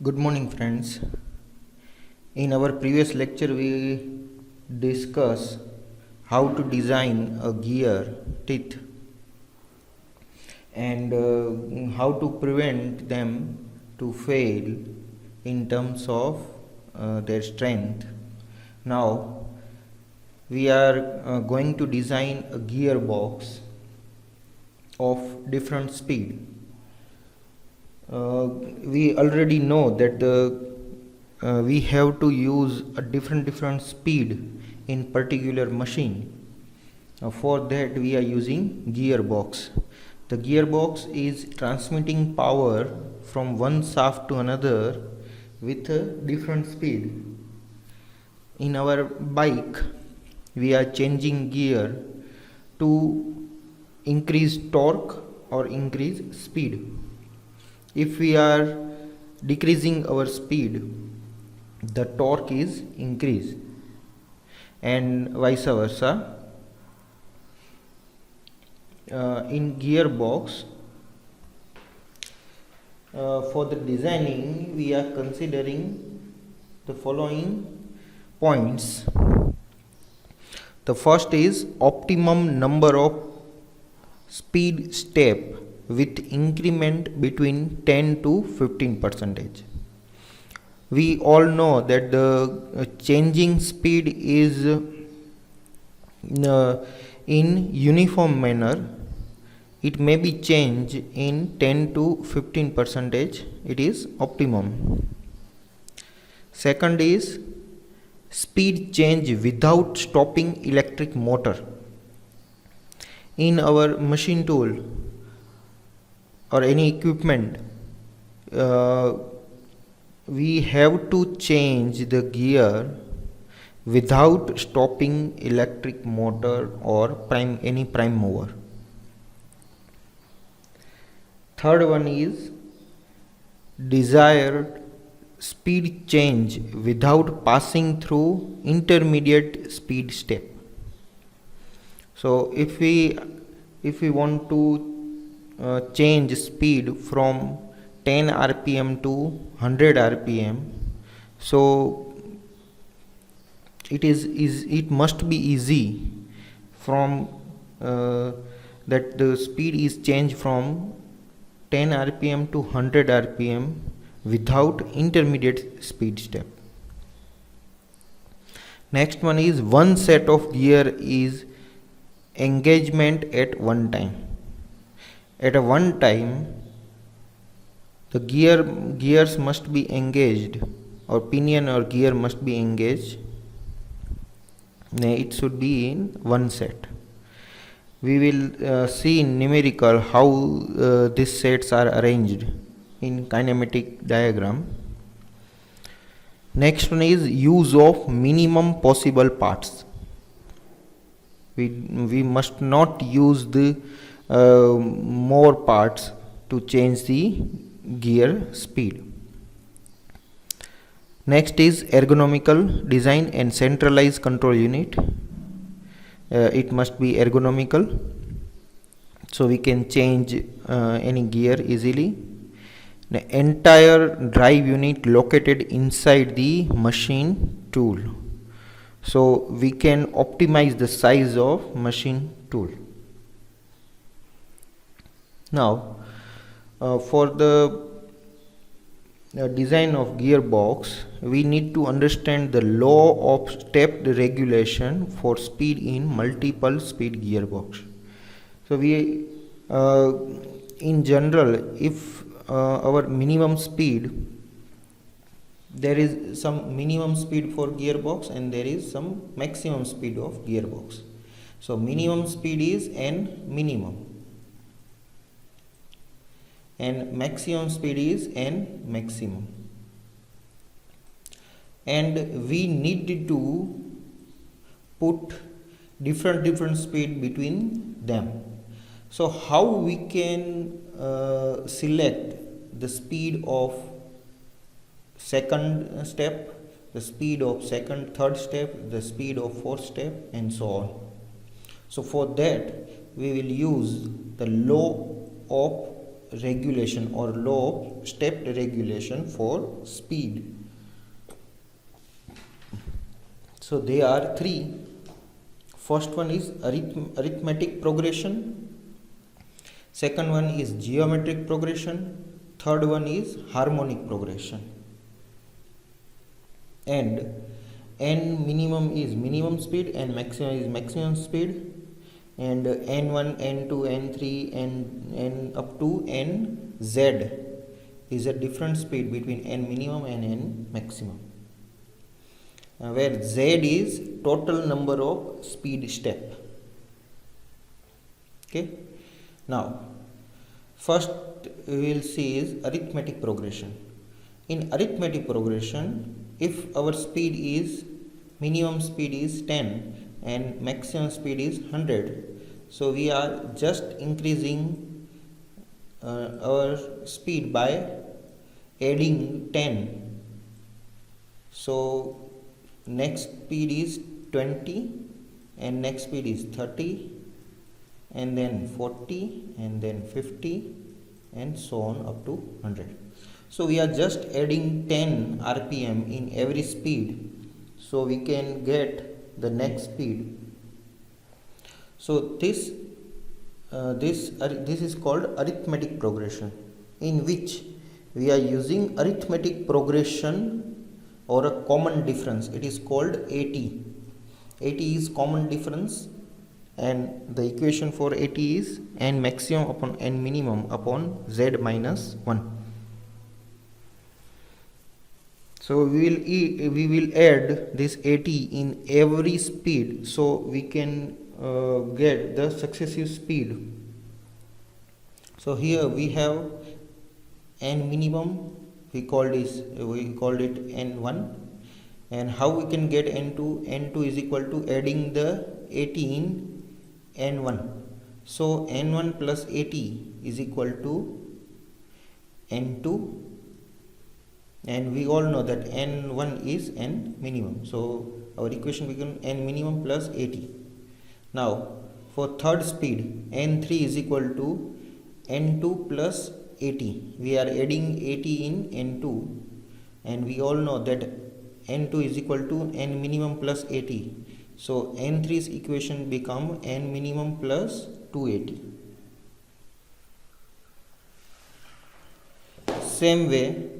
Good morning, friends. In our previous lecture, we discussed how to design a gear teeth and how to prevent them to fail in terms of their strength. Now, we are going to design a gearbox of different speed. We already know that we have to use a different speed in particular machine. For that we are using gearbox. The gearbox is transmitting power from one shaft to another with a different speed. In our bike we are changing gear to increase torque or increase speed. If we are decreasing our speed, the torque is increased, and vice versa. In gearbox, for the designing, we are considering the following points. The first is optimum number of speed step with increment between 10 to 15 percentage. We all know that the changing speed is in uniform manner. It may be changed in 10 to 15 percentage. It is optimum. Second is speed change without stopping electric motor. In our machine tool or any equipment, we have to change the gear without stopping electric motor or any prime mover. Third one is desired speed change without passing through intermediate speed step. So if we want to change speed from 10 rpm to 100 rpm, so it must be easy from that the speed is changed from 10 rpm to 100 rpm without intermediate speed step. Next one is one set of gear is engagement at one time. At a one time, the gears must be engaged, or pinion or gear must be engaged. It should be in one set. We will see in numerical how these sets are arranged in kinematic diagram. Next one is use of minimum possible parts. We must not use the more parts to change the gear speed. Next is ergonomical design and centralized control unit. It must be ergonomical, so we can change any gear easily. The entire drive unit located inside the machine tool, so we can optimize the size of machine tool. Now for the design of gearbox, we need to understand the law of stepped regulation for speed in multiple speed gearbox. So we in general, if our minimum speed, there is some minimum speed for gearbox and there is some maximum speed of gearbox. So minimum speed is n minimum and maximum speed is n maximum, and we need to put different speed between them. So how we can select the speed of second step, the speed of third step, the speed of fourth step, and so on. So for that we will use the law of regulation or law of stepped regulation for speed. So there are three. First one is arithmetic progression, second one is geometric progression, third one is harmonic progression. And n minimum is minimum speed and maximum is maximum speed, and n1, n2, n3, n up to nz is a different speed between n minimum and n maximum, where z is total number of speed step. Okay, now first we will see is arithmetic progression. In arithmetic progression, if our speed is minimum speed is 10 and maximum speed is 100, so we are just increasing our speed by adding 10. So next speed is 20 and next speed is 30 and then 40 and then 50 and so on up to 100. So we are just adding 10 rpm in every speed, so we can get the next speed. So this is called arithmetic progression, in which we are using arithmetic progression or a common difference. It is called AT. AT is common difference, and the equation for AT is n maximum upon n minimum upon z minus 1. So we will add this AT in every speed, so we can get the successive speed. So here we have n minimum, we called it n1, and how we can get n2? N2 is equal to adding the AT in n1. So n1 plus AT is equal to n2, and we all know that n1 is n minimum, so our equation becomes n minimum plus AT. Now for third speed, n3 is equal to n2 plus AT. We are adding AT in n2, and we all know that n2 is equal to n minimum plus AT. So n3's equation become n minimum plus 2AT. Same way,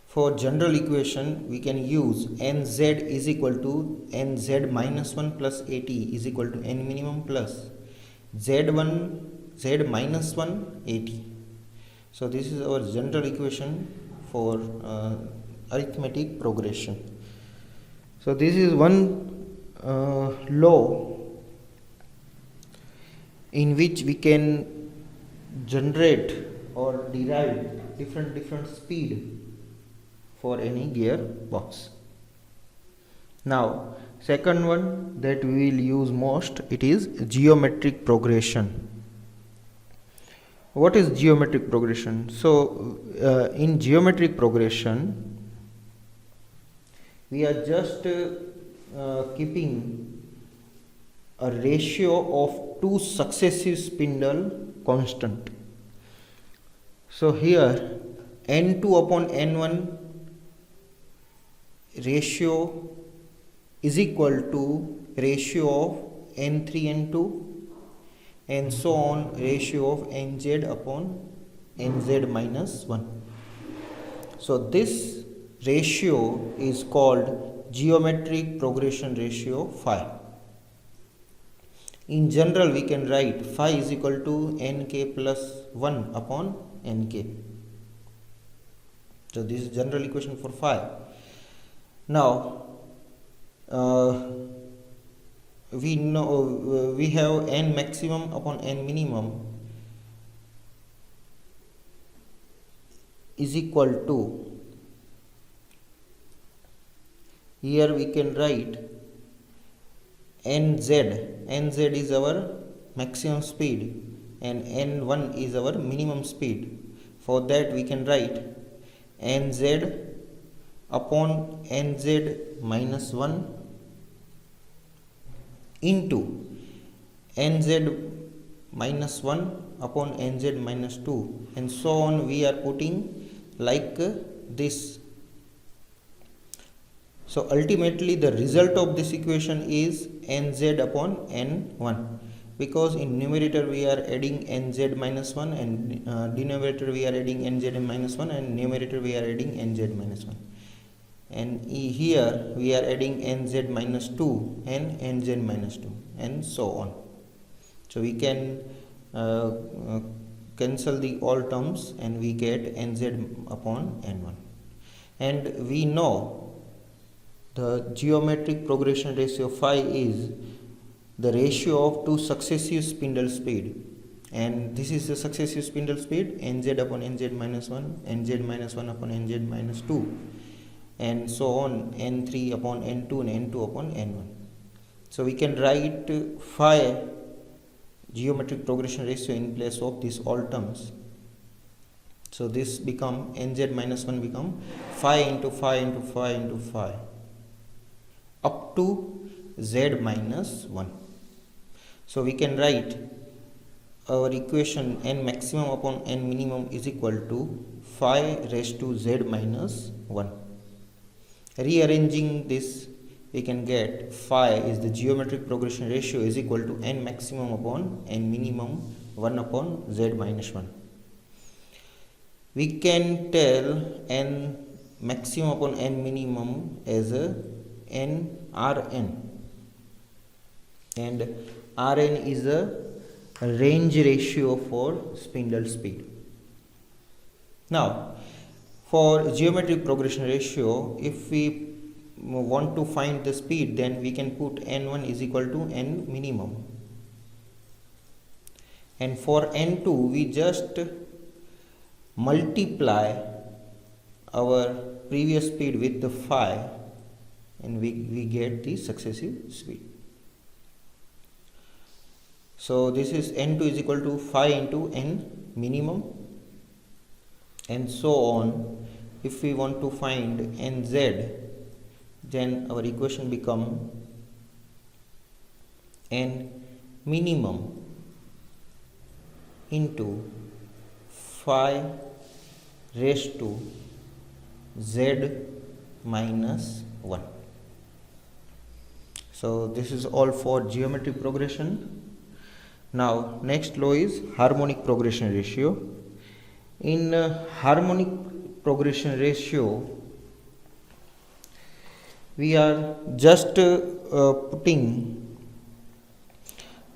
for general equation we can use nz is equal to nz minus 1 plus AT is equal to n minimum plus z minus 1 AT. So this is our general equation for arithmetic progression. So this is one law in which we can generate or derive different speed for any gearbox. Now second one that we will use most, it is geometric progression. What is geometric progression? So in geometric progression we are just keeping a ratio of two successive spindle constant. So here n2 upon n1 ratio is equal to ratio of n3 n2 and so on, ratio of nz upon nz minus 1. So this ratio is called geometric progression ratio phi. In general we can write phi is equal to nk plus 1 upon nk. So this is general equation for phi. Now we know we have n maximum upon n minimum is equal to, here we can write nz is our maximum speed and n1 is our minimum speed. For that we can write nz upon nz minus 1 into nz minus 1 upon nz minus 2, and so on we are putting like this. So ultimately the result of this equation is nz upon n1, because in numerator we are adding nz minus 1 and denominator we are adding nz minus 1, and numerator we are adding nz minus 1, and here we are adding nz minus 2 and nz minus 2, and so on. So we can cancel the all terms and we get nz upon n1, and we know the geometric progression ratio phi is the ratio of two successive spindle speed, and this is the successive spindle speed nz upon nz minus 1, nz minus 1 upon nz minus 2, and so on, n3 upon n2 and n2 upon n1. So we can write phi geometric progression ratio in place of these all terms. So this become nz minus 1 become phi into phi into phi into phi up to z minus 1. So we can write our equation n maximum upon n minimum is equal to phi raised to z minus 1. Rearranging this, we can get phi is the geometric progression ratio is equal to n maximum upon n minimum 1 upon z minus 1. We can tell n maximum upon n minimum as a n Rn, and Rn is a range ratio for spindle speed. Now for geometric progression ratio, if we want to find the speed, then we can put n1 is equal to n minimum, and for n2 we just multiply our previous speed with the phi, and we get the successive speed. So this is n2 is equal to phi into n minimum, and so on. If we want to find nz, then our equation become n minimum into phi raised to z minus 1. So this is all for geometric progression. Now next law is harmonic progression ratio. In harmonic progression ratio, we are just putting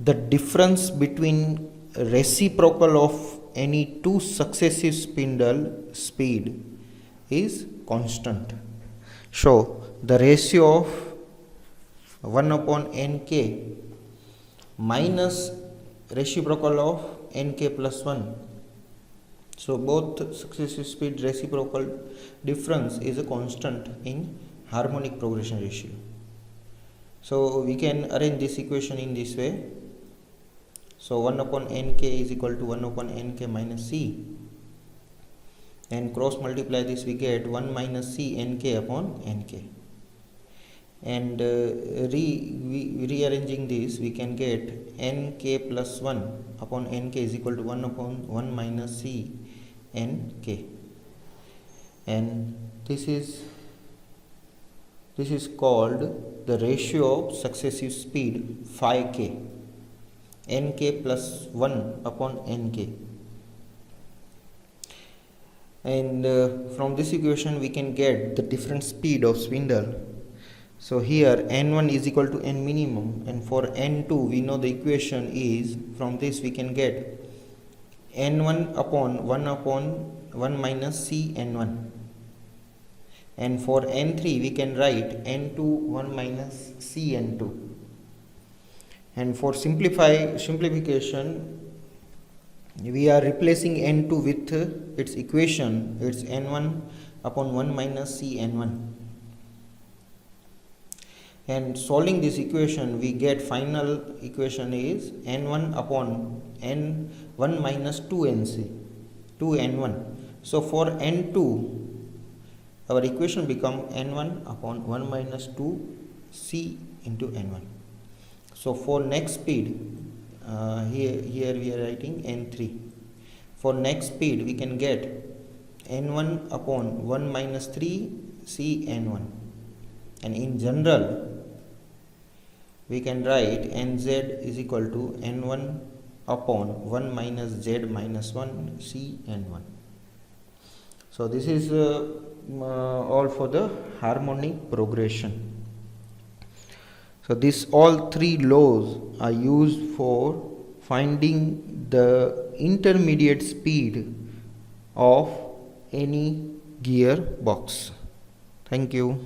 the difference between reciprocal of any two successive spindle speed is constant. So the ratio of 1 upon nk minus reciprocal of nk plus 1. So both successive speed reciprocal difference is a constant in harmonic progression ratio. So we can arrange this equation in this way. So 1 upon nk is equal to 1 upon nk minus c, and cross multiply this, we get 1 minus c nk upon nk, and rearranging this, we can get nk plus 1 upon nk is equal to 1 upon 1 minus c nk, and this is called the ratio of successive speed phi k, nk plus 1 upon nk. And from this equation we can get the different speed of spindle. So here n1 is equal to n minimum, and for n2 we know the equation is, from this we can get n1 upon 1 minus c n1, and for n3 we can write n2 1 minus c n2, and for simplification we are replacing n2 with its equation, it's n1 upon 1 minus c n1, and solving this equation we get final equation is n1 upon n1 minus 2nc 2n1. So for n2 our equation become n1 upon 1 minus 2c into n1. So for next speed here we are writing n3. For next speed we can get n1 upon 1 minus 3 c n1, and in general we can write nz is equal to n1 upon 1 minus z minus 1 c n1. So this is all for the harmonic progression. So this all three laws are used for finding the intermediate speed of any gearbox. Thank you.